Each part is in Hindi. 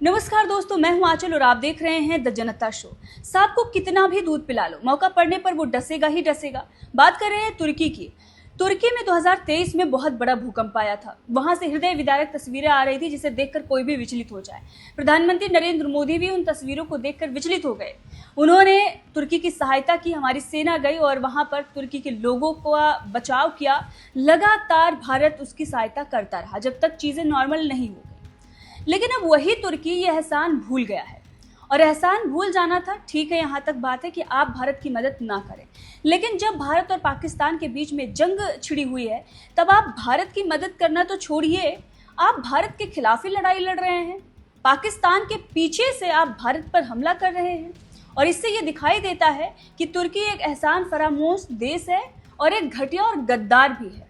नमस्कार दोस्तों, मैं हूं आंचल और आप देख रहे हैं द जनता शो। सांप को कितना भी दूध पिला लो, मौका पड़ने पर वो डसेगा ही डसेगा। बात कर रहे हैं तुर्की की। तुर्की में 2023 में बहुत बड़ा भूकंप आया था। वहां से हृदय विदारक तस्वीरें आ रही थी जिसे देखकर कोई भी विचलित हो जाए। प्रधानमंत्री नरेंद्र मोदी भी उन तस्वीरों को देखकर विचलित हो गए। उन्होंने तुर्की की सहायता की, हमारी सेना गई और वहां पर तुर्की के लोगों का बचाव किया। लगातार भारत उसकी सहायता करता रहा जब तक चीजें नॉर्मल नहीं हो। लेकिन अब वही तुर्की ये एहसान भूल गया है। और एहसान भूल जाना था, ठीक है, यहाँ तक बात है कि आप भारत की मदद ना करें। लेकिन जब भारत और पाकिस्तान के बीच में जंग छिड़ी हुई है, तब आप भारत की मदद करना तो छोड़िए, आप भारत के खिलाफ ही लड़ाई लड़ रहे हैं। पाकिस्तान के पीछे से आप भारत पर हमला कर रहे हैं। और इससे ये दिखाई देता है कि तुर्की एक एहसान फरामोश देश है और एक घटिया और गद्दार भी है।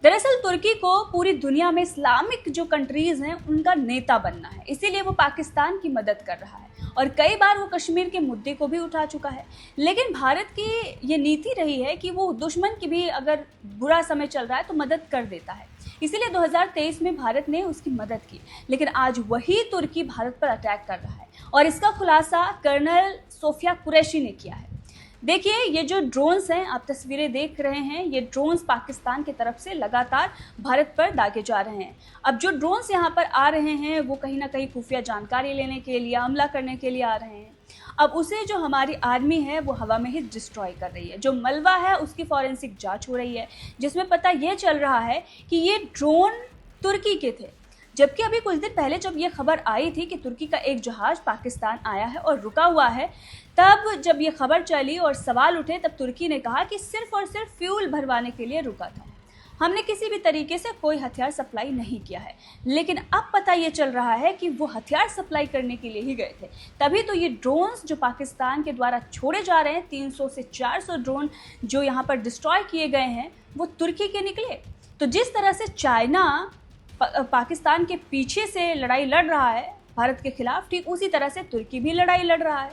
दरअसल तुर्की को पूरी दुनिया में इस्लामिक जो कंट्रीज हैं उनका नेता बनना है, इसीलिए वो पाकिस्तान की मदद कर रहा है और कई बार वो कश्मीर के मुद्दे को भी उठा चुका है। लेकिन भारत की ये नीति रही है कि वो दुश्मन की भी अगर बुरा समय चल रहा है तो मदद कर देता है। इसीलिए 2023 में भारत ने उसकी मदद की। लेकिन आज वही तुर्की भारत पर अटैक कर रहा है और इसका खुलासा कर्नल सोफिया कुरैशी ने किया है। देखिए, ये जो ड्रोन्स हैं, आप तस्वीरें देख रहे हैं, ये ड्रोन्स पाकिस्तान की तरफ से लगातार भारत पर दागे जा रहे हैं। अब जो ड्रोन्स यहाँ पर आ रहे हैं वो कहीं ना कहीं खुफिया जानकारी लेने के लिए, हमला करने के लिए आ रहे हैं। अब उसे जो हमारी आर्मी है वो हवा में ही डिस्ट्रॉय कर रही है। जो मलबा है उसकी फॉरेंसिक जांच हो रही है, जिसमें पता ये चल रहा है कि ये ड्रोन तुर्की के थे। जबकि अभी कुछ दिन पहले जब ये खबर आई थी कि तुर्की का एक जहाज पाकिस्तान आया है और रुका हुआ है, तब जब ये खबर चली और सवाल उठे, तब तुर्की ने कहा कि सिर्फ और सिर्फ फ्यूल भरवाने के लिए रुका था, हमने किसी भी तरीके से कोई हथियार सप्लाई नहीं किया है। लेकिन अब पता ये चल रहा है कि वो हथियार सप्लाई करने के लिए ही गए थे। तभी तो ये ड्रोन्स जो पाकिस्तान के द्वारा छोड़े जा रहे हैं, 300 से 400 ड्रोन जो यहाँ पर डिस्ट्रॉय किए गए हैं, वो तुर्की के निकले। तो जिस तरह से चाइना पाकिस्तान के पीछे से लड़ाई लड़ रहा है भारत के खिलाफ, ठीक उसी तरह से तुर्की भी लड़ाई लड़ रहा है।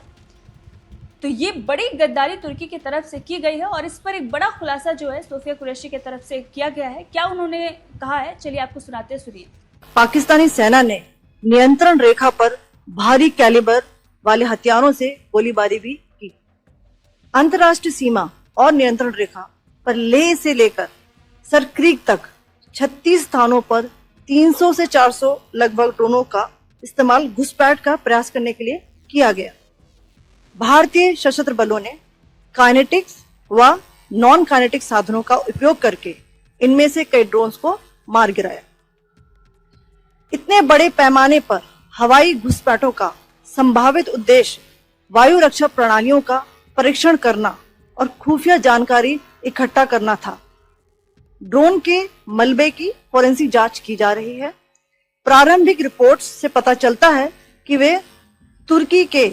तो ये बड़ी गद्दारी तुर्की की तरफ से की गई है और इस पर एक बड़ा खुलासा जो है सोफिया कुरैशी की तरफ से किया गया है। क्या उन्होंने कहा है, चलिए आपको सुनाते हैं, सुनिए। पाकिस्तानी सेना ने नियंत्रण रेखा पर भारी कैलिबर वाले हथियारों से गोलीबारी भी की। अंतर्राष्ट्रीय सीमा और नियंत्रण रेखा पर लेह से लेकर सरक्रीक तक 36 स्थानों पर 300 से 400 लगभग ड्रोनों का इस्तेमाल घुसपैठ का प्रयास करने के लिए किया गया। भारतीय सशस्त्र बलों ने काइनेटिक्स व नॉन काइनेटिक साधनों का उपयोग करके इनमें से कई ड्रोन्स को मार गिराया। इतने बड़े पैमाने पर हवाई घुसपैठों का संभावित उद्देश्य वायु रक्षा प्रणालियों का परीक्षण करना और खुफिया जानकारी इकट्ठा करना था। ड्रोन के मलबे की फोरेंसिक जांच की जा रही है। प्रारंभिक रिपोर्ट्स से पता चलता है कि वे तुर्की के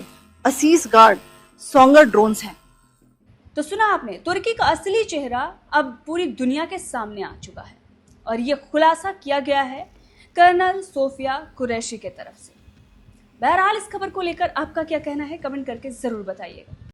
असीस गार्ड सोंगर ड्रोन्स हैं। तो सुना आपने, तुर्की का असली चेहरा अब पूरी दुनिया के सामने आ चुका है और ये खुलासा किया गया है कर्नल सोफिया कुरैशी के तरफ से। बहरहाल इस खबर को लेकर आपका क्या कहना है, कमेंट करके जरूर बताइएगा।